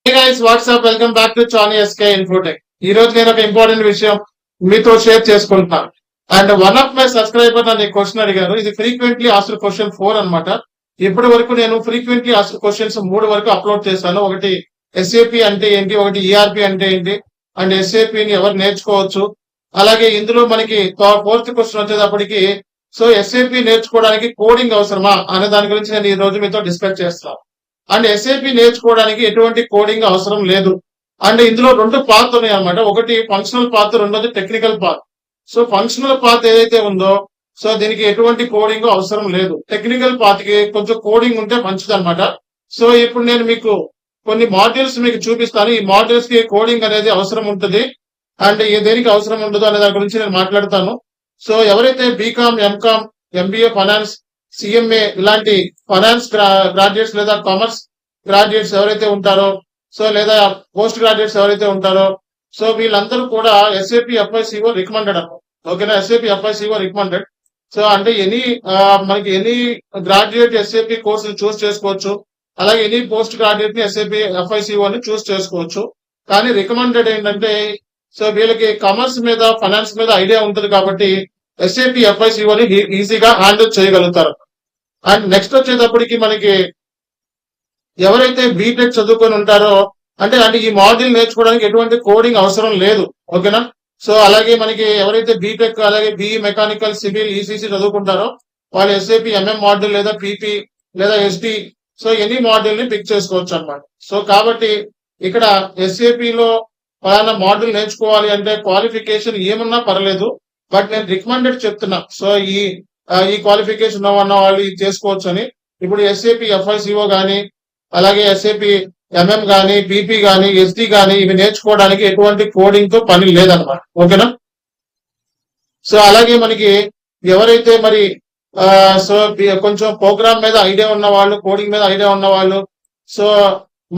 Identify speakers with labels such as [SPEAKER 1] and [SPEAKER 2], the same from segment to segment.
[SPEAKER 1] Hey guys, what's up? Welcome back to Chani SK Infotech. ఈ రోజు నేను ఒక ఇంపార్టెంట్ విషయం మీతో షేర్ చేసుకుంటున్నాను. And one of my subscriber నన్ను క్వశ్చన్ అడిగారు. ఇది ఫ్రీక్వెంట్లీ ఆస్క్డ్ క్వశ్చన్ 4 అన్నమాట. ఇప్పటి వరకు నేను ఫ్రీక్వెంట్లీ ఆస్క్డ్ క్వశ్చన్స్ 3 వరకు అప్లోడ్ చేశాను. ఒకటి ఎస్ఏపి అంటే ఏంటి, ఒకటి ఈఆర్పి అంటే ఏంటి, అండ్ ఎస్ఏపిని ఎవరు నేర్చుకోవచ్చు. అలాగే ఇందులో మనకి 4th క్వశ్చన్ వచ్చేటప్పటికి సో ఎస్ఏపి నేర్చుకోవడానికి కోడింగ్ అవసరమా అనే దాని గురించి నేను ఈ రోజు మీతో డిస్కస్ చేస్తున్నాను. అండ్ ఎస్ఏపి నేర్చుకోవడానికి ఎటువంటి కోడింగ్ అవసరం లేదు. అండ్ ఇందులో 2 పాత్ ఉన్నాయి అనమాట. ఒకటి ఫంక్షనల్ పాత్, రెండోది technical path. So functional path ఏదైతే ఉందో సో దీనికి ఎటువంటి కోడింగ్ అవసరం లేదు. టెక్నికల్ పాత్ కి కొంచెం కోడింగ్ ఉంటే మంచిది అనమాట. సో ఇప్పుడు నేను మీకు కొన్ని మాడ్యూల్స్ మీకు చూపిస్తాను. ఈ మాడ్యూల్స్ కి కోడింగ్ అనేది అవసరం ఉంటుంది అండ్ దేనికి అవసరం ఉండదు అనే దాని గురించి నేను మాట్లాడతాను. సో ఎవరైతే BCom, MCom, MBA finance, CMA ఇలాంటి ఫైనాన్స్ గ్రాడ్యుయేట్స్ లేదా కామర్స్ గ్రాడ్యుయేట్స్ ఎవరైతే ఉంటారో సో లేదా పోస్ట్ గ్రాడ్యుయేట్స్ ఎవరైతే ఉంటారో సో వీళ్ళందరూ కూడా ఎస్ఏపి ఎఫ్ఐసిఓ రికమెండెడ్ అన్నమాట. ఓకేనా, ఎస్ఏపి ఎఫ్ఐసిఓ రికమెండెడ్. సో అంటే మనకి ఎనీ గ్రాడ్యుయేట్ ఎస్ఏపి కోర్సు చూస్ చేసుకోవచ్చు. అలాగే ఎనీ పోస్ట్ గ్రాడ్యుయేట్ ని ఎస్ఏపి ఎఫ్ఐసిఓ ని చూస్ చేసుకోవచ్చు. కానీ రికమెండెడ్ ఏంటంటే సో వీళ్ళకి కామర్స్ మీద, ఫైనాన్స్ మీద ఐడియా ఉంటుంది కాబట్టి ఎస్ఏపి ఎఫ్ఐసిఓని ఈజీగా హ్యాండిల్ చేయగలుగుతారు. అండ్ నెక్స్ట్ వచ్చేటప్పటికి మనకి ఎవరైతే బీటెక్ చదువుకొని ఉంటారో అంటే ఈ మాడ్యూల్ నేర్చుకోవడానికి ఎటువంటి కోడింగ్ అవసరం లేదు. ఓకేనా, సో అలాగే మనకి ఎవరైతే బీటెక్, అలాగే బిఈ మెకానికల్, సివిల్, ఈసీసీ చదువుకుంటారో వాళ్ళు ఎస్ఏపి ఎంఎం మాడ్యూల్ లేదా పీపీ లేదా ఎస్డి సో ఎనీ మాడ్యూల్ ని పిక్ చేసుకోవచ్చు అనమాట. సో కాబట్టి ఇక్కడ ఎస్ఏపిలో పలానా మాడ్యూల్ నేర్చుకోవాలి అంటే క్వాలిఫికేషన్ ఏమన్నా పర్లేదు, బట్ నేను రికమెండెడ్ చెప్తున్నా. సో ఈ క్వాలిఫికేషన్ ఉన్న వాళ్ళు ఇది చేసుకోవచ్చు అని. ఇప్పుడు ఎస్ఏపి ఎఫ్ఐసిఓ గానీ, అలాగే ఎస్ఏపి ఎంఎం గానీ, పీపీ గానీ, ఎస్డి గానీ ఇవి నేర్చుకోవడానికి ఎటువంటి కోడింగ్ తో పని లేదనమాట. ఓకేనా, సో అలాగే మనకి ఎవరైతే మరి సో కొంచెం ప్రోగ్రామ్ మీద ఐడియా ఉన్న వాళ్ళు, కోడింగ్ మీద ఐడియా ఉన్న వాళ్ళు సో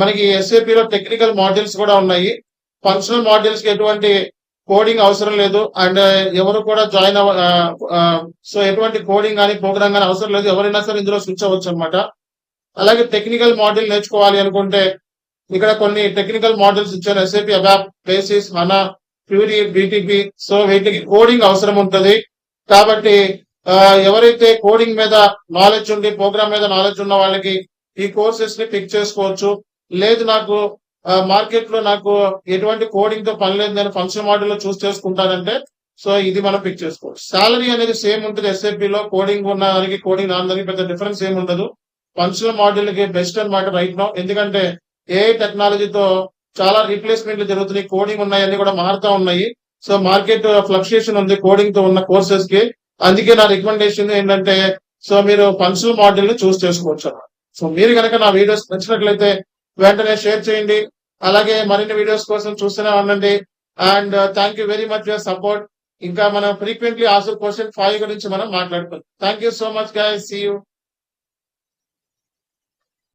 [SPEAKER 1] మనకి ఎస్ఏపిలో టెక్నికల్ మాడ్యూల్స్ కూడా ఉన్నాయి. ఫంక్షనల్ మాడ్యూల్స్ కి ఎటువంటి కోడింగ్ అవసరం లేదు. అండ్ ఎవరు కూడా జాయిన్ సో ఎటువంటి కోడింగ్ కానీ ప్రోగ్రామ్ కానీ అవసరం లేదు. ఎవరైనా సరే ఇందులో స్విచ్ అవ్వచ్చు అనమాట. అలాగే టెక్నికల్ మాడ్యూల్ నేర్చుకోవాలి అనుకుంటే ఇక్కడ కొన్ని టెక్నికల్ మాడ్యూల్స్ ఇచ్చారు. SAP ABAP, basis, HANA, Fiori, BTP. So వీటికి కోడింగ్ అవసరం ఉంటుంది. కాబట్టి ఎవరైతే కోడింగ్ మీద నాలెడ్జ్ ఉండి, ప్రోగ్రామ్ మీద నాలెడ్జ్ ఉన్న వాళ్ళకి ఈ కోర్సెస్ ని పిక్ చేసుకోవచ్చు. లేదు నాకు మార్కెట్ లో నాకు ఎటువంటి కోడింగ్ తో పని లేదు, నేను ఫంక్షన్ మాడ్యూల్ లో చూస్ చేసుకుంటానంటే సో ఇది మనం పిక్ చేసుకోవచ్చు. సాలరీ అనేది సేమ్ ఉంటుంది. ఎస్ఏపి లో కోడింగ్ ఉన్న దానికి, కోడింగ్ రాని దానికి పెద్ద డిఫరెన్స్ ఏమి ఉండదు. ఫంక్షనల్ మాడ్యూల్ కి బెస్ట్ అనమాట రైట్ నో. ఎందుకంటే ఏఐ టెక్నాలజీతో చాలా రీప్లేస్మెంట్లు జరుగుతున్నాయి. కోడింగ్ ఉన్నాయన్నీ కూడా మారుతా ఉన్నాయి. సో మార్కెట్ ఫ్లక్చుయేషన్ ఉంది కోడింగ్ తో ఉన్న కోర్సెస్ కి. అందుకే నా రికమెండేషన్ ఏంటంటే సో మీరు ఫంక్షనల్ మాడ్యూల్ ని చూస్ చేసుకోవచ్చు అన్నమాట. సో మీరు కనుక నా వీడియోస్ నచ్చినట్లయితే వెంటనే షేర్ చేయండి. అలాగే మరిన్ని వీడియోస్ కోసం చూస్తూనే ఉండండి. And thank you very much your support. ఇంకా మనం ఫ్రీక్వెంట్లీ ఆస్క్డ్ క్వశ్చన్ 5 గురించి మనం మాట్లాడుకుందాం. Thank you so much guys, see you.